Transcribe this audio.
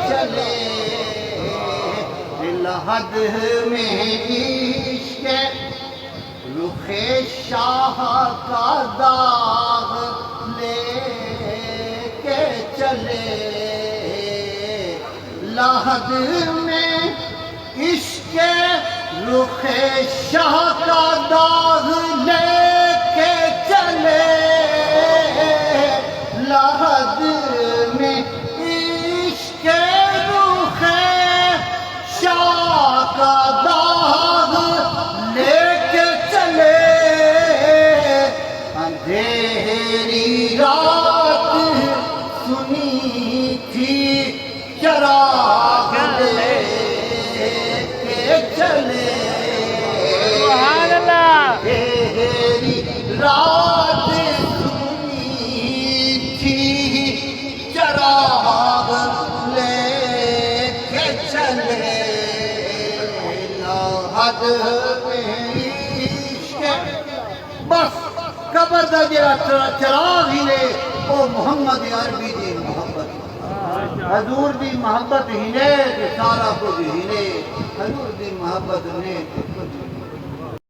چلے لحد میں عشق رخ شاہ کا داغ لے کے چلے لحد میں عشق رخ شاہ کا داغ لے کے چلے لحد میں عشق رخ شاہ کا داغ لے کے چلے اندھیری رات سنی تھی چراغ لے کے چلے سبحان اللہ اندھیری رات سنی تھی چراغ لے کے چلے لحد میں عشق بس قبر دا جڑا چراغ ہی لے او محمد عربی دی محبت حضور دی محبت ہی نے سارا کچھ ہی نے حضور دی محبت نے کچھ